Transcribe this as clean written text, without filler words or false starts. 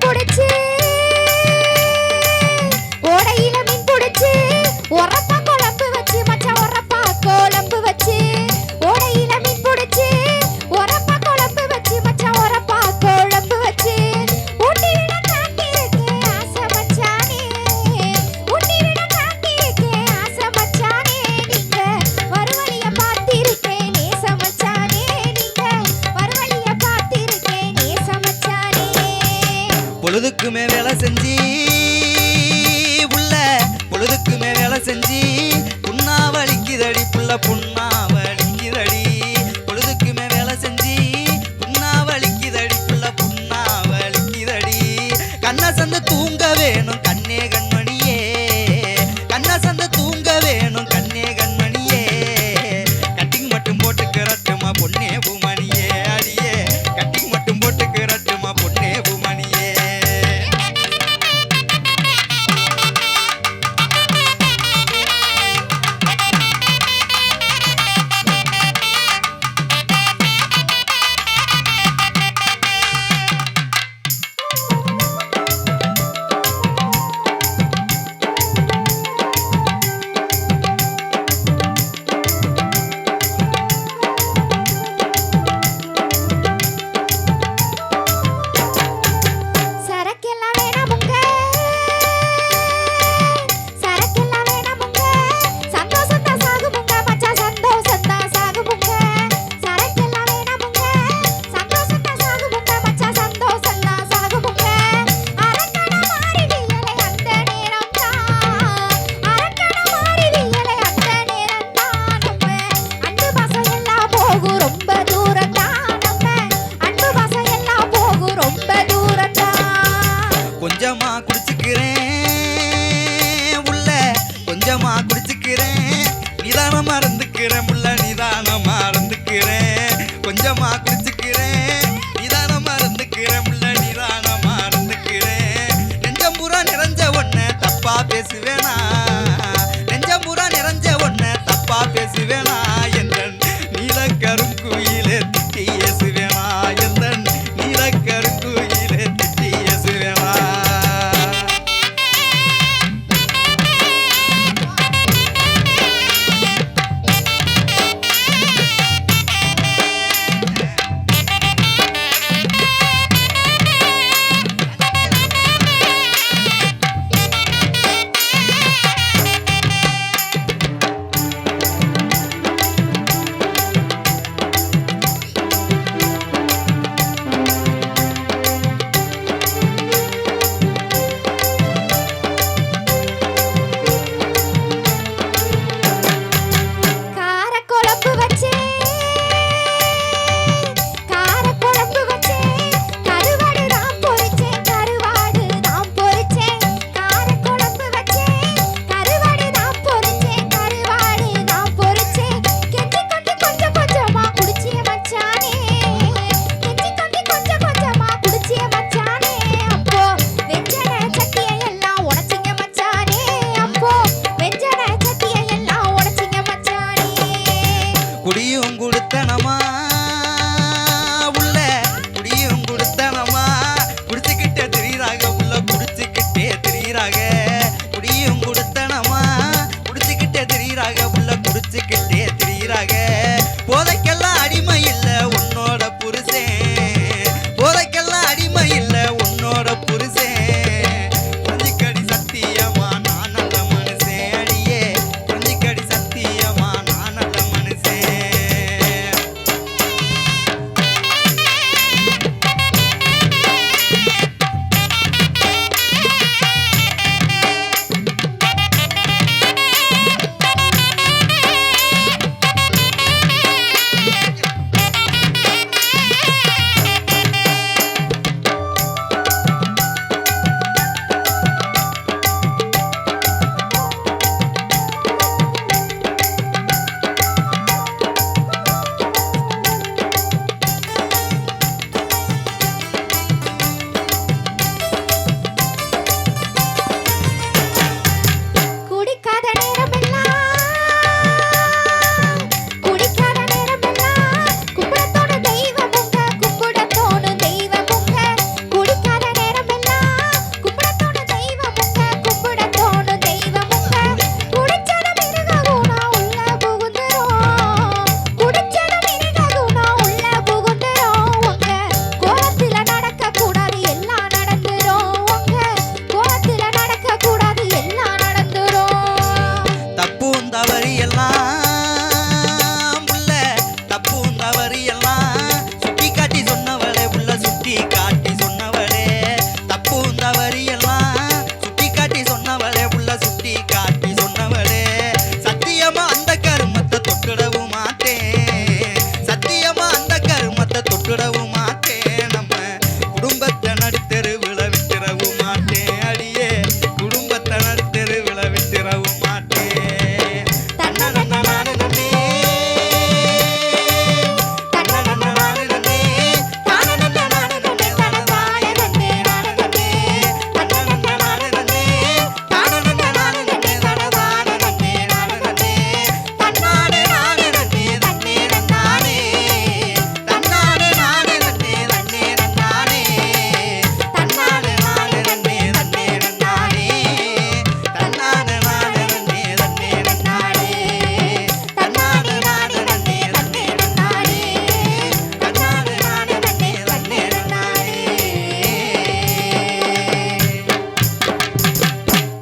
புடிச்சு ஓடையில மீன் புடிச்சு உரப்பா குழம்பு வச்சு மச்சான் உரப்பா குழம்பு வச்சு ஓடையில மீன் புடிச்சு உரப்பா குழம்பு வச்சு மச்சான் உரப்பா குழம்பு வச்சு ஊட்டி விட காட்டியிருக்கேன் ஆசை மச்சானே ஊட்டி விட காட்டியிருக்கேன் ஆசை மச்சானே நீங்க வருவழிய பார்த்திருக்கேன் நேச மச்சானே நீங்க வருவழிய பார்த்திருக்கேன் நேச மச்சானே பொழுதுக்குமே வேலை செஞ்சு பொழுதுக்குமே வேலை செஞ்சு புண்ணா வலிக்குதடி புள்ள புண்ணா வலிக்குதடி பொழுதுக்குமே வேலை செஞ்சு புண்ணா வலிக்குதடி புள்ள புண்ணா வலிக்குதடி கண்ணா சந்து தூங்க வேணும் கண்ணே கண்மணியே கண்ணா சந்து தூங்க வேணும் கண்ணே கண்மணியே கட்டிங் மட்டும் போட்டுக்கிறட்டுமா பொண்ணே பூமணியே அடியே கட்டிங் மட்டும் போட்டுக்கிறட்டுமா பொண்ணே பூமணியே சரக்கெல்லாம் வேணாமுங்க சரக்கெல்லாம் வேணாமுங்க சந்தோஷம் தான் சாகுமுங்க மச்சான் சந்தோஷம் தான் சாகுமுங்க சரக்கெல்லாம் வேணாமுங்க சந்தோஷம் தான் சாகுமுங்க மச்சான் சந்தோஷம் தான் சாகுமுங்க அரக்கண மாறிவியலை அந்த நேரம் தான் அரக்கண மாறிவியலை அந்த நேரம் தான் நம்ம அன்பு பாசம் எல்லாம் போகும் ரொம்ப தூரம் தான் நம்ம அன்பு பாசம் எல்லாம் போகும் ரொம்ப தூரம் தான் கொஞ்சமா குடிச்சுக்கிறேன் உள்ள கொஞ்சமா குடிச்சுக்கிறேன் நிதானமா இருந்துக்கிறேன் உள்ள நிதானமா இருந்துக்கிறேன் கொஞ்சமா